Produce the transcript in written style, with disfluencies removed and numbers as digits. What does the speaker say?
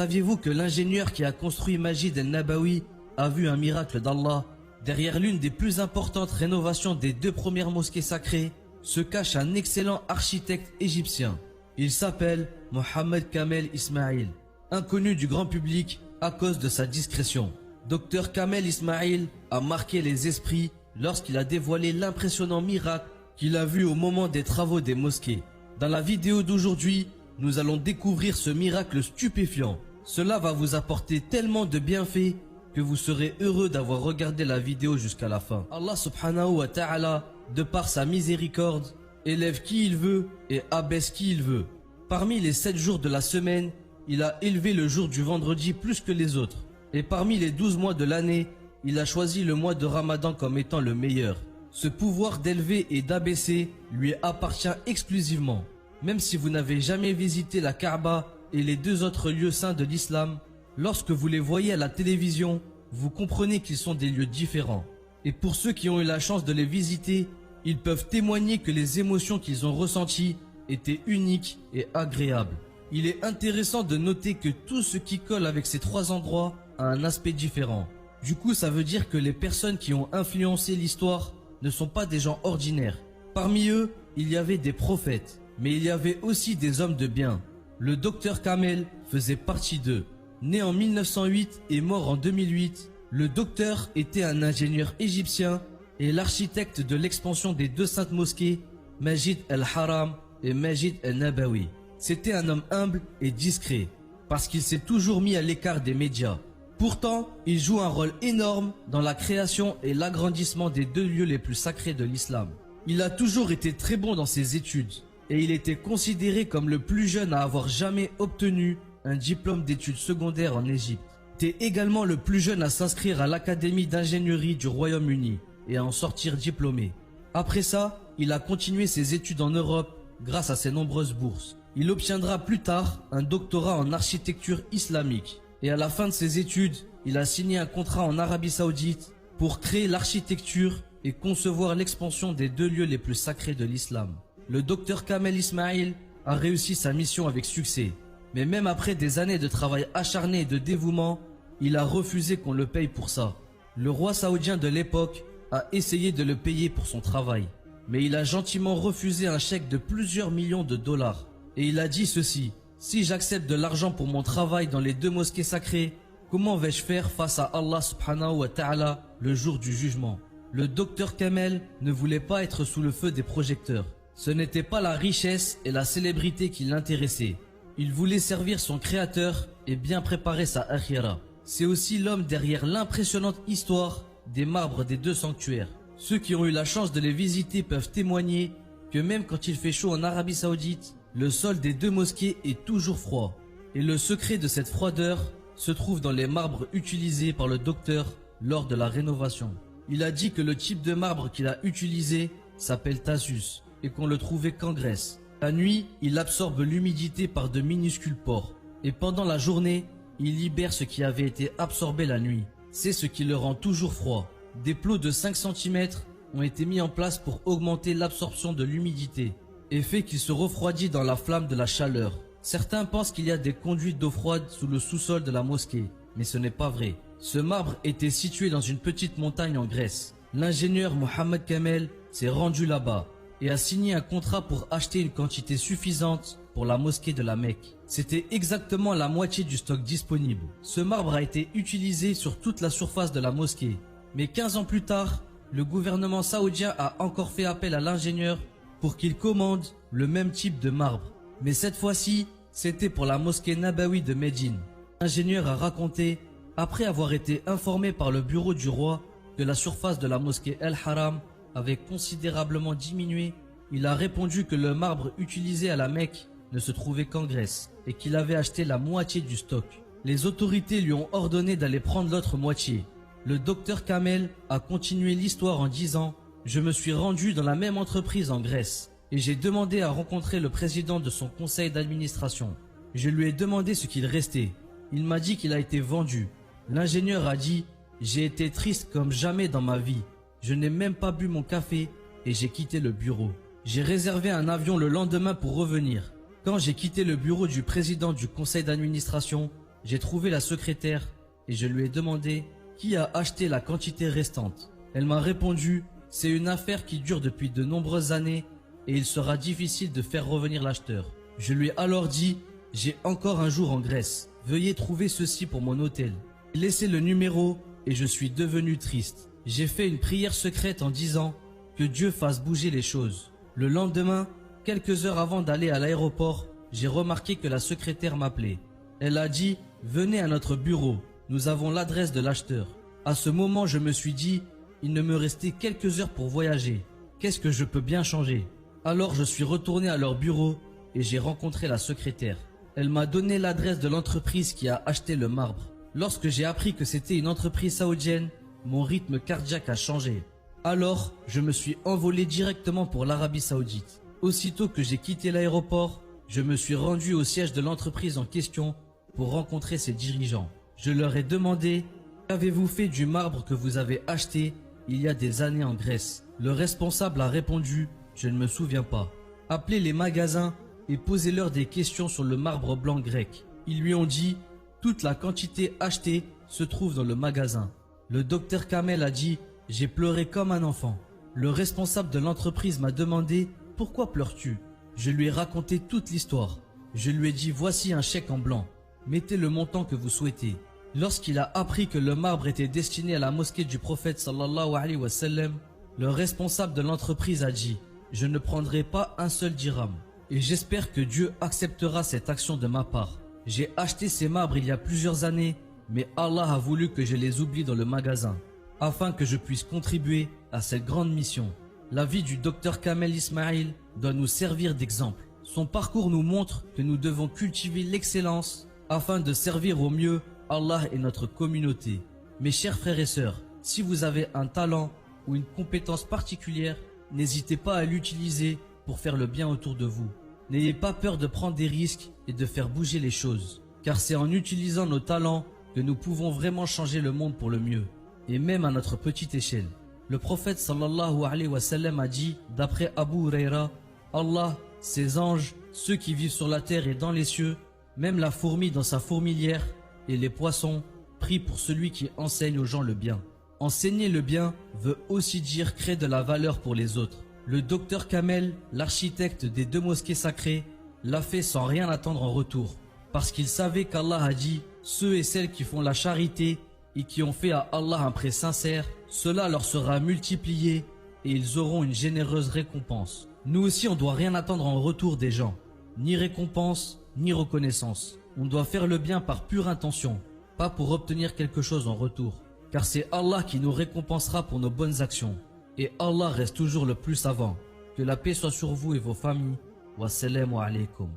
Saviez-vous que l'ingénieur qui a construit Majid el-Nabawi a vu un miracle d'Allah? Derrière l'une des plus importantes rénovations des 2 premières mosquées sacrées se cache un excellent architecte égyptien. Il s'appelle Mohamed Kamel Ismail, inconnu du grand public à cause de sa discrétion. Dr Kamel Ismail a marqué les esprits lorsqu'il a dévoilé l'impressionnant miracle qu'il a vu au moment des travaux des mosquées. Dans la vidéo d'aujourd'hui, nous allons découvrir ce miracle stupéfiant. Cela va vous apporter tellement de bienfaits que vous serez heureux d'avoir regardé la vidéo jusqu'à la fin. Allah subhanahu wa ta'ala, de par sa miséricorde, élève qui il veut et abaisse qui il veut. Parmi les 7 jours de la semaine, il a élevé le jour du vendredi plus que les autres. Et parmi les 12 mois de l'année, il a choisi le mois de Ramadan comme étant le meilleur. Ce pouvoir d'élever et d'abaisser lui appartient exclusivement. Même si vous n'avez jamais visité la Kaaba et les 2 autres lieux saints de l'islam, lorsque vous les voyez à la télévision, vous comprenez qu'ils sont des lieux différents. Et pour ceux qui ont eu la chance de les visiter, ils peuvent témoigner que les émotions qu'ils ont ressenties étaient uniques et agréables. Il est intéressant de noter que tout ce qui colle avec ces 3 endroits a un aspect différent. Du coup, ça veut dire que les personnes qui ont influencé l'histoire ne sont pas des gens ordinaires. Parmi eux, il y avait des prophètes, mais il y avait aussi des hommes de bien. Le docteur Kamel faisait partie d'eux. Né en 1908 et mort en 2008, le docteur était un ingénieur égyptien et l'architecte de l'expansion des 2 saintes mosquées, Majid el-Haram et Majid el-Nabawi. C'était un homme humble et discret, parce qu'il s'est toujours mis à l'écart des médias. Pourtant, il joue un rôle énorme dans la création et l'agrandissement des 2 lieux les plus sacrés de l'islam. Il a toujours été très bon dans ses études, et il était considéré comme le plus jeune à avoir jamais obtenu un diplôme d'études secondaires en Égypte. Il était également le plus jeune à s'inscrire à l'Académie d'ingénierie du Royaume-Uni et à en sortir diplômé. Après ça, il a continué ses études en Europe grâce à ses nombreuses bourses. Il obtiendra plus tard un doctorat en architecture islamique. Et à la fin de ses études, il a signé un contrat en Arabie Saoudite pour créer l'architecture et concevoir l'expansion des 2 lieux les plus sacrés de l'islam. Le docteur Kamel Ismail a réussi sa mission avec succès. Mais même après des années de travail acharné et de dévouement, il a refusé qu'on le paye pour ça. Le roi saoudien de l'époque a essayé de le payer pour son travail. Mais il a gentiment refusé un chèque de plusieurs millions de dollars. Et il a dit ceci: si j'accepte de l'argent pour mon travail dans les 2 mosquées sacrées, comment vais-je faire face à Allah subhanahu wa ta'ala le jour du jugement? Le docteur Kamel ne voulait pas être sous le feu des projecteurs. Ce n'était pas la richesse et la célébrité qui l'intéressaient. Il voulait servir son créateur et bien préparer sa akhira. C'est aussi l'homme derrière l'impressionnante histoire des marbres des 2 sanctuaires. Ceux qui ont eu la chance de les visiter peuvent témoigner que même quand il fait chaud en Arabie Saoudite, le sol des 2 mosquées est toujours froid. Et le secret de cette froideur se trouve dans les marbres utilisés par le docteur lors de la rénovation. Il a dit que le type de marbre qu'il a utilisé s'appelle Thasus et qu'on le trouvait qu'en Grèce. La nuit, il absorbe l'humidité par de minuscules pores. Et pendant la journée, il libère ce qui avait été absorbé la nuit. C'est ce qui le rend toujours froid. Des plots de 5 cm ont été mis en place pour augmenter l'absorption de l'humidité et fait qu'il se refroidit dans la flamme de la chaleur. Certains pensent qu'il y a des conduites d'eau froide sous le sous-sol de la mosquée, mais ce n'est pas vrai. Ce marbre était situé dans une petite montagne en Grèce. L'ingénieur Mohamed Kamel s'est rendu là-bas et a signé un contrat pour acheter une quantité suffisante pour la mosquée de la Mecque. C'était exactement la moitié du stock disponible. Ce marbre a été utilisé sur toute la surface de la mosquée. Mais 15 ans plus tard, le gouvernement saoudien a encore fait appel à l'ingénieur pour qu'il commande le même type de marbre. Mais cette fois-ci, c'était pour la mosquée Nabawi de Médine. L'ingénieur a raconté, après avoir été informé par le bureau du roi que la surface de la mosquée El-Haram avait considérablement diminué, il a répondu que le marbre utilisé à la Mecque ne se trouvait qu'en Grèce et qu'il avait acheté la moitié du stock. Les autorités lui ont ordonné d'aller prendre l'autre moitié. Le docteur Kamel a continué l'histoire en disant « Je me suis rendu dans la même entreprise en Grèce et j'ai demandé à rencontrer le président de son conseil d'administration. Je lui ai demandé ce qu'il restait. Il m'a dit qu'il a été vendu. L'ingénieur a dit « J'ai été triste comme jamais dans ma vie. Je n'ai même pas bu mon café et j'ai quitté le bureau. J'ai réservé un avion le lendemain pour revenir. Quand j'ai quitté le bureau du président du conseil d'administration, J'ai trouvé la secrétaire et je lui ai demandé qui a acheté la quantité restante. Elle m'a répondu, c'est une affaire qui dure depuis de nombreuses années et il sera difficile de faire revenir l'acheteur. Je lui ai alors dit, j'ai encore un jour en Grèce. Veuillez trouver ceci pour mon hôtel. J'ai laissé le numéro et je suis devenu triste. J'ai fait une prière secrète en disant que Dieu fasse bouger les choses. Le lendemain, quelques heures avant d'aller à l'aéroport, j'ai remarqué que la secrétaire m'appelait. Elle a dit « Venez à notre bureau, nous avons l'adresse de l'acheteur ». À ce moment, je me suis dit « Il ne me restait quelques heures pour voyager. Qu'est-ce que je peux bien changer ?» Alors je suis retourné à leur bureau et j'ai rencontré la secrétaire. Elle m'a donné l'adresse de l'entreprise qui a acheté le marbre. Lorsque j'ai appris que c'était une entreprise saoudienne, mon rythme cardiaque a changé. Alors, je me suis envolé directement pour l'Arabie Saoudite. Aussitôt que j'ai quitté l'aéroport, je me suis rendu au siège de l'entreprise en question pour rencontrer ses dirigeants. Je leur ai demandé « Qu'avez-vous fait du marbre que vous avez acheté il y a des années en Grèce ?» Le responsable a répondu « Je ne me souviens pas. » Appelez les magasins et posez-leur des questions sur le marbre blanc grec. Ils lui ont dit « Toute la quantité achetée se trouve dans le magasin. » Le docteur Kamel a dit « J'ai pleuré comme un enfant. » Le responsable de l'entreprise m'a demandé « Pourquoi pleures-tu » Je lui ai raconté toute l'histoire. Je lui ai dit « Voici un chèque en blanc. Mettez le montant que vous souhaitez. » Lorsqu'il a appris que le marbre était destiné à la mosquée du prophète sallallahu alayhi wa sallam, le responsable de l'entreprise a dit « Je ne prendrai pas un seul dirham. Et j'espère que Dieu acceptera cette action de ma part. J'ai acheté ces marbres il y a plusieurs années, mais Allah a voulu que je les oublie dans le magasin, afin que je puisse contribuer à cette grande mission. » La vie du docteur Kamel Ismail doit nous servir d'exemple. Son parcours nous montre que nous devons cultiver l'excellence afin de servir au mieux Allah et notre communauté. Mes chers frères et sœurs, si vous avez un talent ou une compétence particulière, n'hésitez pas à l'utiliser pour faire le bien autour de vous. N'ayez pas peur de prendre des risques et de faire bouger les choses, car c'est en utilisant nos talents que nous pouvons vraiment changer le monde pour le mieux, et même à notre petite échelle. Le prophète sallallahu alayhi wa sallam a dit, d'après Abu Huraira, Allah, ses anges, ceux qui vivent sur la terre et dans les cieux, même la fourmi dans sa fourmilière et les poissons, prient pour celui qui enseigne aux gens le bien. Enseigner le bien veut aussi dire créer de la valeur pour les autres. Le docteur Kamel, l'architecte des 2 mosquées sacrées, l'a fait sans rien attendre en retour, parce qu'il savait qu'Allah a dit « Ceux et celles qui font la charité et qui ont fait à Allah un prêt sincère, cela leur sera multiplié et ils auront une généreuse récompense. » Nous aussi, on ne doit rien attendre en retour des gens, ni récompense, ni reconnaissance. On doit faire le bien par pure intention, pas pour obtenir quelque chose en retour, car c'est Allah qui nous récompensera pour nos bonnes actions. Et Allah reste toujours le plus savant. Que la paix soit sur vous et vos familles. Wassalamu alaikum.